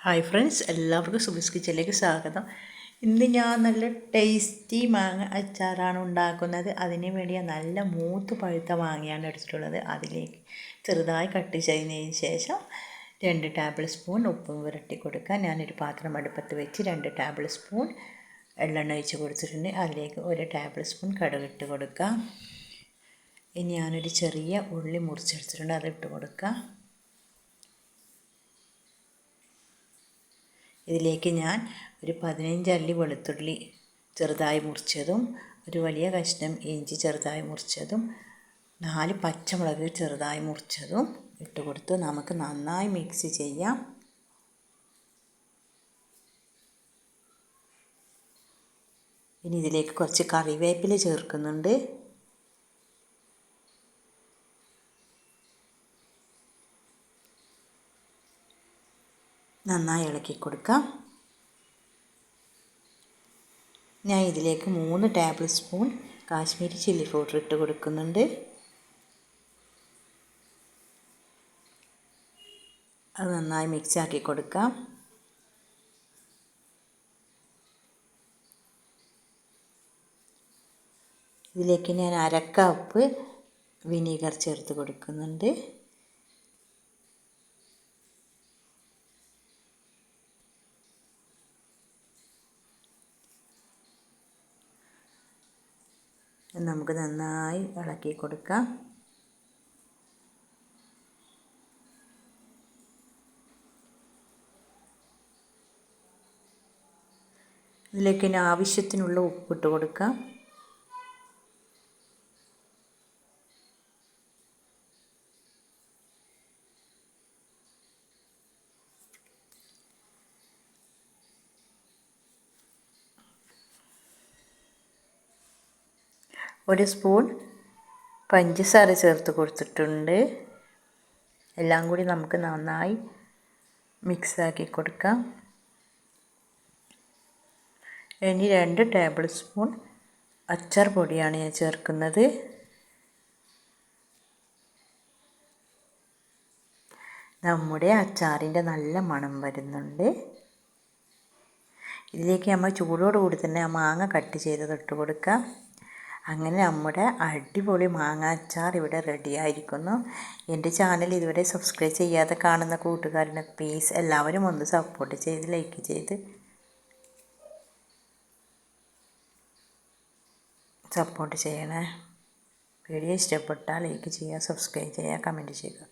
Hi friends, എല്ലാവർക്കും സുബിസ് കിച്ചണിലേക്ക് സ്വാഗതം. ഇന്ന് ഞാൻ നല്ല ടേസ്റ്റി മാങ്ങ അച്ചാറാണ് ഉണ്ടാക്കുന്നത്. അതിന് വേണ്ടി നല്ല മൂത്ത് പഴുത്ത മാങ്ങയാണ് എടുത്തിട്ടുള്ളത്. അതിലേക്ക് ചെറുതായി കട്ട് ചെയ്തതിന് ശേഷം 2 ടേബിൾ സ്പൂൺ ഉപ്പും പുരട്ടി കൊടുക്കുക. ഞാനൊരു പാത്രം അടുപ്പത്ത് വെച്ച് 2 ടേബിൾ സ്പൂൺ എള്ളെണ്ണ ഒഴിച്ച് കൊടുത്തിട്ടുണ്ട്. അതിലേക്ക് 1 ടേബിൾ സ്പൂൺ കടുകിട്ട് കൊടുക്കുക. ഇനി ഞാനൊരു ചെറിയ ഉള്ളി മുറിച്ചെടുത്തിട്ടുണ്ട്, അതിട്ട് കൊടുക്കുക. ഇതിലേക്ക് ഞാൻ ഒരു 15 അല്ലി വെളുത്തുള്ളി ചെറുതായി മുറിച്ചതും, ഒരു വലിയ കഷ്ണം ഇഞ്ചി ചെറുതായി മുറിച്ചതും, 4 പച്ചമുളക് ചെറുതായി മുറിച്ചതും ഇട്ട് കൊടുത്ത് നമുക്ക് നന്നായി മിക്സ് ചെയ്യാം. ഇനി ഇതിലേക്ക് കുറച്ച് കറിവേപ്പില ചേർക്കുന്നുണ്ട്. നന്നായി ഇളക്കി കൊടുക്കാം. ഞാൻ ഇതിലേക്ക് 3 table spoon Kashmiri chilli powder ഇട്ട് കൊടുക്കുന്നുണ്ട്. അത് നന്നായി മിക്സ് ആക്കി കൊടുക്കാം. ഇതിലേക്ക് ഞാൻ 1/2 കപ്പ് വിനീഗർ ചേർത്ത് കൊടുക്കുന്നുണ്ട്. നമുക്ക് നന്നായി ഇളക്കി കൊടുക്കാം. ഇതിലേക്ക് ആവശ്യത്തിനുള്ള ഉപ്പിട്ട് കൊടുക്കാം. ഒരു സ്പൂൺ പഞ്ചസാര ചേർത്ത് കൊടുത്തിട്ടുണ്ട്. എല്ലാം കൂടി നമുക്ക് നന്നായി മിക്സാക്കി കൊടുക്കാം. ഇനി 2 ടേബിൾ സ്പൂൺ അച്ചാർ പൊടിയാണ് ഞാൻ ചേർക്കുന്നത്. നമ്മുടെ അച്ചാറിൻ്റെ നല്ല മണം വരുന്നുണ്ട്. ഇതിലേക്ക് നമ്മൾ ചൂടോടുകൂടി തന്നെ ആ മാങ്ങ കട്ട് ചെയ്തത് ഇട്ട് കൊടുക്കാം. അങ്ങനെ നമ്മുടെ അടിപൊളി മാങ്ങ അച്ചാർ ഇവിടെ റെഡി ആയിരിക്കുന്നു. എൻ്റെ ചാനൽ ഇതുവരെ സബ്സ്ക്രൈബ് ചെയ്യാതെ കാണുന്ന കൂട്ടുകാരനെ പ്ലീസ് എല്ലാവരും ഒന്ന് സപ്പോർട്ട് ചെയ്ത് ലൈക്ക് ചെയ്ത് സപ്പോർട്ട് ചെയ്യണേ. വീഡിയോ ഇഷ്ടപ്പെട്ടാൽ ലൈക്ക് ചെയ്യുക, സബ്സ്ക്രൈബ് ചെയ്യുക, കമൻറ്റ് ചെയ്യുക.